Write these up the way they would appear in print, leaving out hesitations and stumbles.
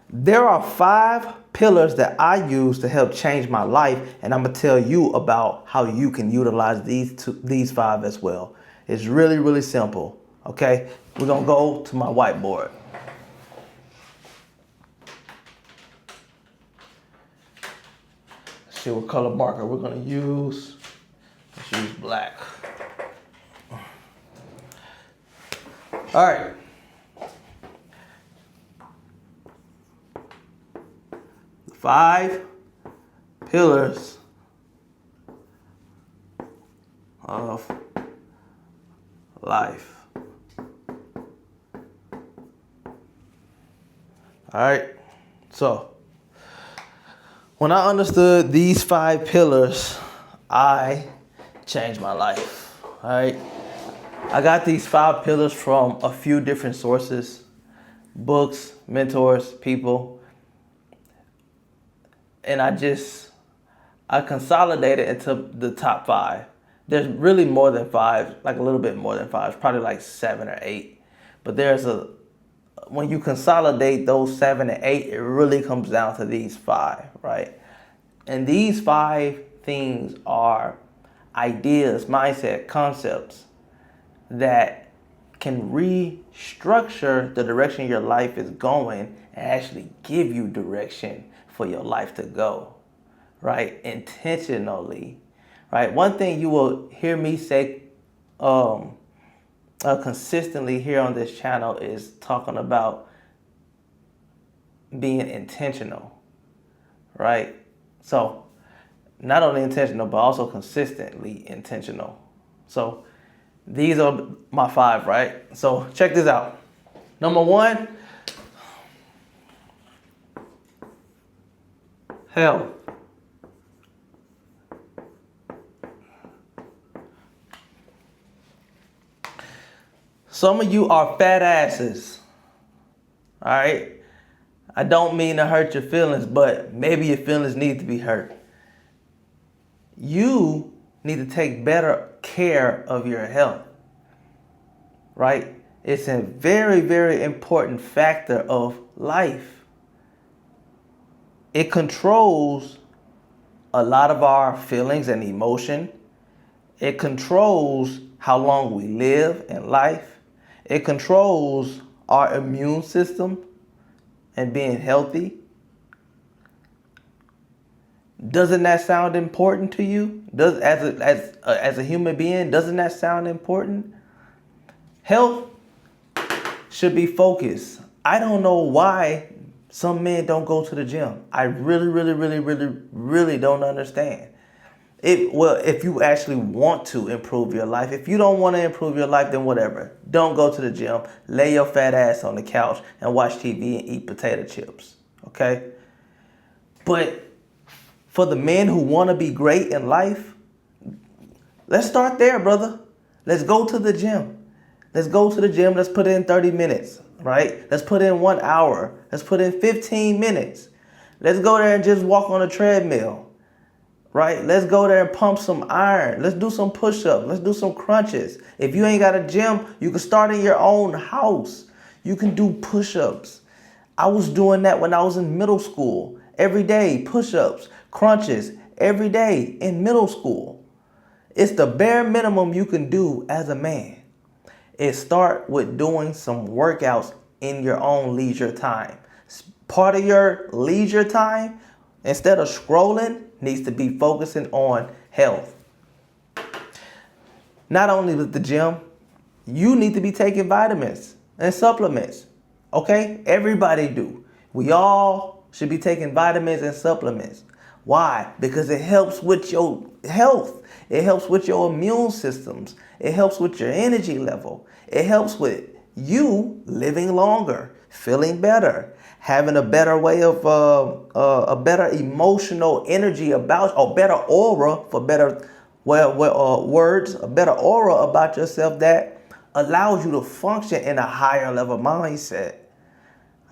There are 5 pillars that I use to help change my life, and I'm gonna tell you about how you can utilize these 5 as well. It's really, really simple. Okay, we're gonna go to my whiteboard. Let's see what color marker we're gonna use. Let's use black. All right. The 5 pillars of life. All right. So, when I understood these 5 pillars, I changed my life. All right. I got these 5 pillars from a few different sources, books, mentors, people, and I consolidated into the top 5. There's really more than 5, like a little bit more than 5. It's probably like 7 or 8. But when you consolidate those 7 and 8, it really comes down to these 5, right? And these 5 things are ideas, mindset, concepts that can restructure the direction your life is going and actually give you direction for your life to go, right? Intentionally, right? One thing you will hear me say consistently here on this channel is talking about being intentional, right? So not only intentional, but also consistently intentional. So these are my 5, right? So check this out. Number 1, health. Some of you are fat asses, all right? I don't mean to hurt your feelings, but maybe your feelings need to be hurt. You need to take better care of your health, right? It's a very, very important factor of life. It controls a lot of our feelings and emotion. It controls how long we live in life. It controls our immune system and being healthy. Doesn't that sound important to you? As a human being, doesn't that sound important? Health should be focused. I don't know why some men don't go to the gym. I really, really, really, really, really don't understand. If you actually want to improve your life, if you don't want to improve your life, then whatever. Don't go to the gym. Lay your fat ass on the couch and watch TV and eat potato chips. Okay? But for the men who want to be great in life, let's start there, brother. Let's go to the gym. Let's go to the gym. Let's put in 30 minutes, right? Let's put in 1 hour. Let's put in 15 minutes. Let's go there and just walk on a treadmill. Right? Let's go there and pump some iron. Let's do some push-ups. Let's do some crunches. If you ain't got a gym, you can start in your own house. You can do push-ups. I was doing that when I was in middle school. Every day, push-ups, crunches, every day in middle school. It's the bare minimum you can do as a man. It start with doing some workouts in your own leisure time. Part of your leisure time, instead of scrolling, needs to be focusing on health. Not only with the gym, you need to be taking vitamins and supplements. Okay? Everybody do. We all should be taking vitamins and supplements. Why? Because it helps with your health. It helps with your immune systems. It helps with your energy level. It helps with you living longer, feeling better, having a better way of a better emotional energy about, or better aura, for better words, a better aura about yourself that allows you to function in a higher level mindset.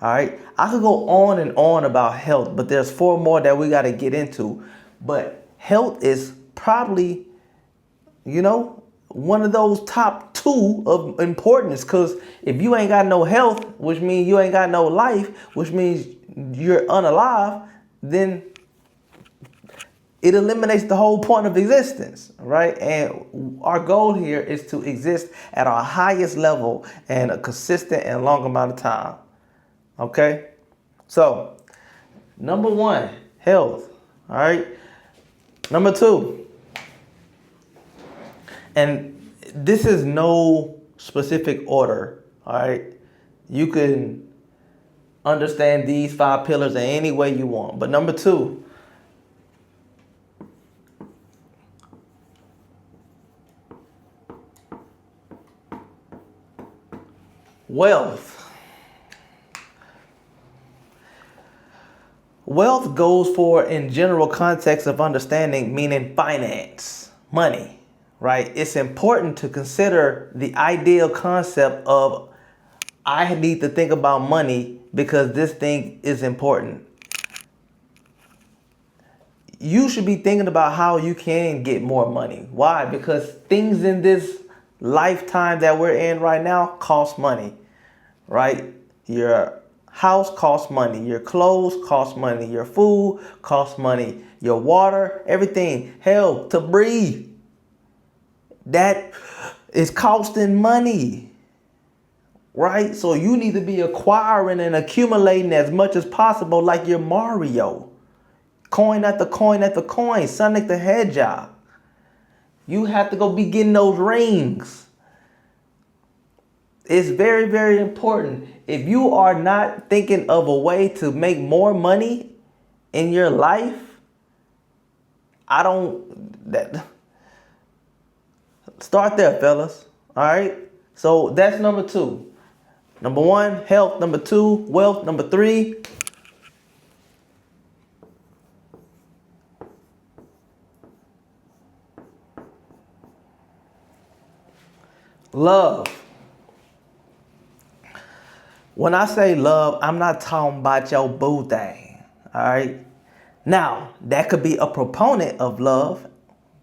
All right, I could go on and on about health, but there's 4 more that we got to get into. But health is probably, one of those top 2 of importance, because if you ain't got no health, which means you ain't got no life, which means you're unalive, then it eliminates the whole point of existence, right? And our goal here is to exist at our highest level and a consistent and long amount of time. Okay? So, number one, health. All right? Number two, and this is no specific order, all right? You can understand these 5 pillars in any way you want. But number two, wealth. Wealth goes for in general context of understanding, meaning finance, money, right? It's important to consider the ideal concept of I need to think about money because this thing is important. You should be thinking about how you can get more money. Why? Because things in this lifetime that we're in right now cost money, right? Your house costs money, your clothes cost money, your food costs money, your water, everything. Hell, to breathe, that is costing money, right? So you need to be acquiring and accumulating as much as possible like you're Mario. Coin after coin after coin, Sonic the Hedgehog. You have to go be getting those rings. It's very, very important. If you are not thinking of a way to make more money in your life, start there, fellas. All right. So that's number two. Number one, health. Number two, wealth. Number three, love. When I say love, I'm not talking about your boo thing. All right. Now, that could be a proponent of love,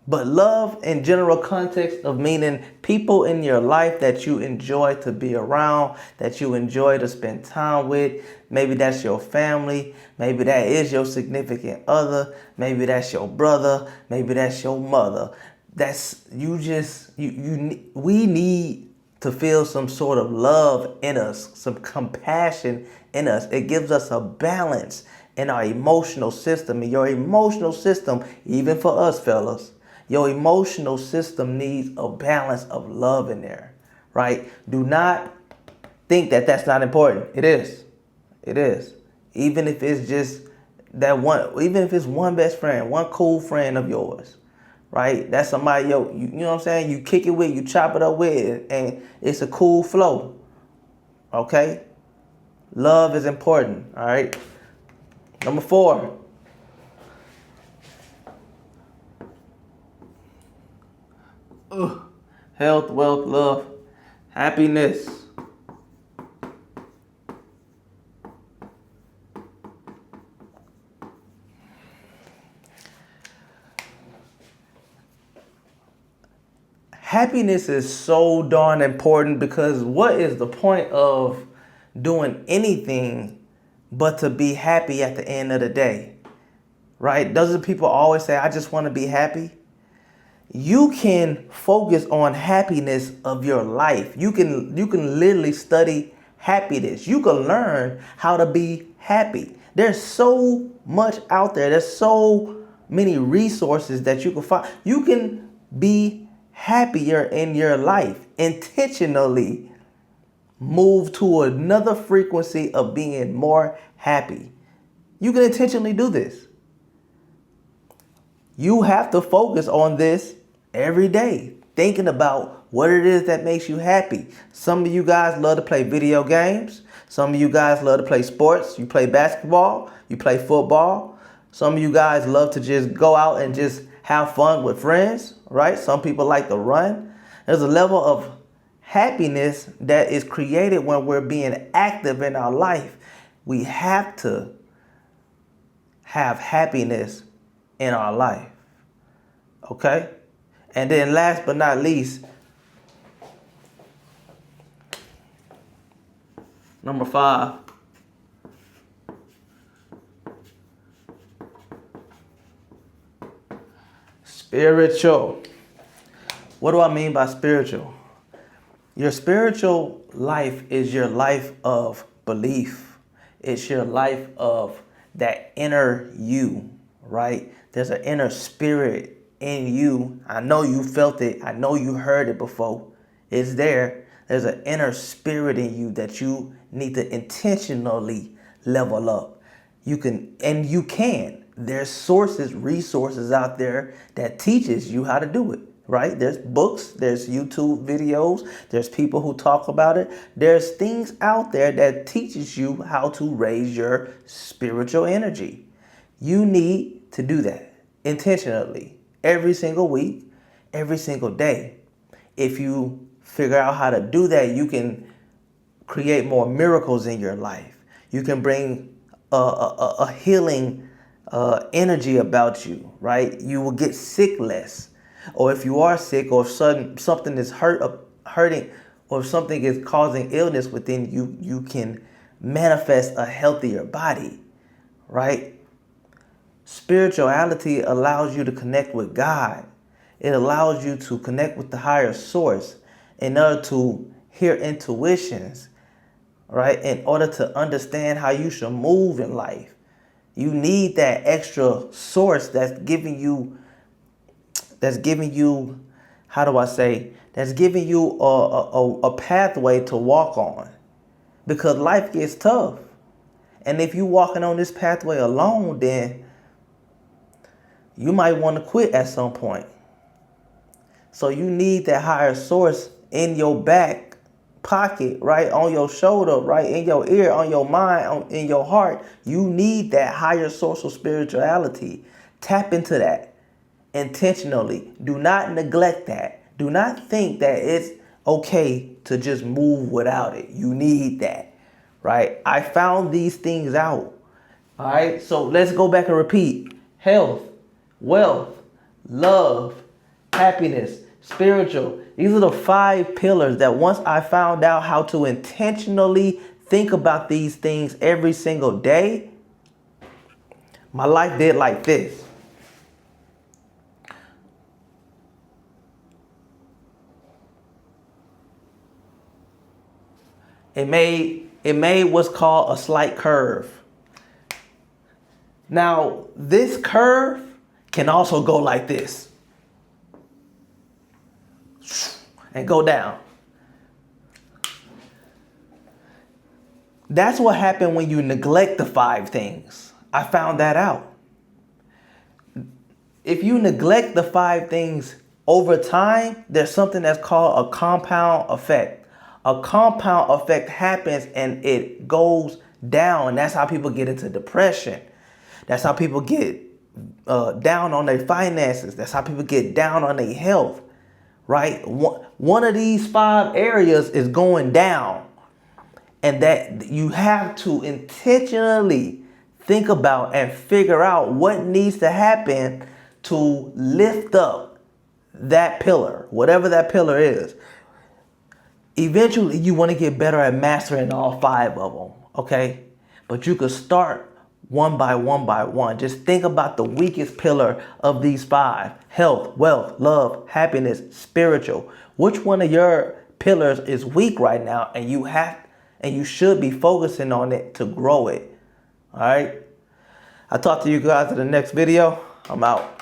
but love in general context of meaning people in your life that you enjoy to be around, that you enjoy to spend time with. Maybe that's your family. Maybe that is your significant other. Maybe that's your brother. Maybe that's your mother. We need to feel some sort of love in us, some compassion in us. It gives us a balance in our emotional system. And your emotional system, even for us fellas, your emotional system needs a balance of love in there, right? Do not think that that's not important. It is. It is. Even if it's just that one, even if it's one best friend, one cool friend of yours, right? That's somebody, you know what I'm saying? You kick it with, you chop it up with, and it's a cool flow, okay? Love is important, all right? Number four, health, wealth, love, happiness. Happiness is so darn important because what is the point of doing anything but to be happy at the end of the day, right? Doesn't people always say, I just want to be happy? You can focus on happiness of your life. You can literally study happiness. You can learn how to be happy. There's so much out there. There's so many resources that you can find. You can be happier in your life. Intentionally move to another frequency of being more happy. You can intentionally do this. You have to focus on this every day, thinking about what it is that makes you happy. Some of you guys love to play video games. Some of you guys love to play sports. You play basketball, you play football. Some of you guys love to just go out and just have fun with friends, right? Some people like to run. There's a level of happiness that is created when we're being active in our life. We have to have happiness in our life. Okay? And then last but not least, number 5, Spiritual. What do I mean by spiritual? Your spiritual life is your life of belief. It's your life of that inner you, right? There's an inner spirit in you. I know you felt it. I know you heard it before. It's there. There's an inner spirit in you that you need to intentionally level up. You can. There's resources out there that teaches you how to do it, right? There's books, there's YouTube videos, there's people who talk about it. There's things out there that teaches you how to raise your spiritual energy. You need to do that intentionally every single week, every single day. If you figure out how to do that, you can create more miracles in your life. You can bring a healing energy about you, right? You will get sick less. Or if you are sick, or if something is hurting, or if something is causing illness within you, you can manifest a healthier body, right? Spirituality allows you to connect with God. It allows you to connect with the higher source in order to hear intuitions, right? In order to understand how you should move in life. You need that extra source that's giving you, how do I say, that's giving you a pathway to walk on. Because life gets tough. And if you're walking on this pathway alone, then you might want to quit at some point. So you need that higher source in your back pocket, right? On your shoulder, right? In your ear, on your mind, in your heart. You need that higher source of spirituality. Tap into that intentionally. Do not neglect that. Do not think that it's okay to just move without it. You need that, right? I found these things out. All right, so let's go back and repeat. Health, wealth, love, happiness, spiritual. These are the 5 pillars that once I found out how to intentionally think about these things every single day, my life did like this. It made what's called a slight curve. Now, this curve can also go like this and go down. That's what happened when you neglect the 5 things. I found that out. If you neglect the 5 things over time, there's something that's called a compound effect. A compound effect happens and it goes down. That's how people get into depression. That's how people get down on their finances. That's how people get down on their health, right? One of these 5 areas is going down, and that you have to intentionally think about and figure out what needs to happen to lift up that pillar, whatever that pillar is. Eventually, you want to get better at mastering all 5 of them, okay? But you could start one by one. Just think about the weakest pillar of these 5. Health, wealth, love, happiness, spiritual. Which one of your pillars is weak right now, and you should be focusing on it to grow it. All right? I'll talk to you guys in the next video. I'm out.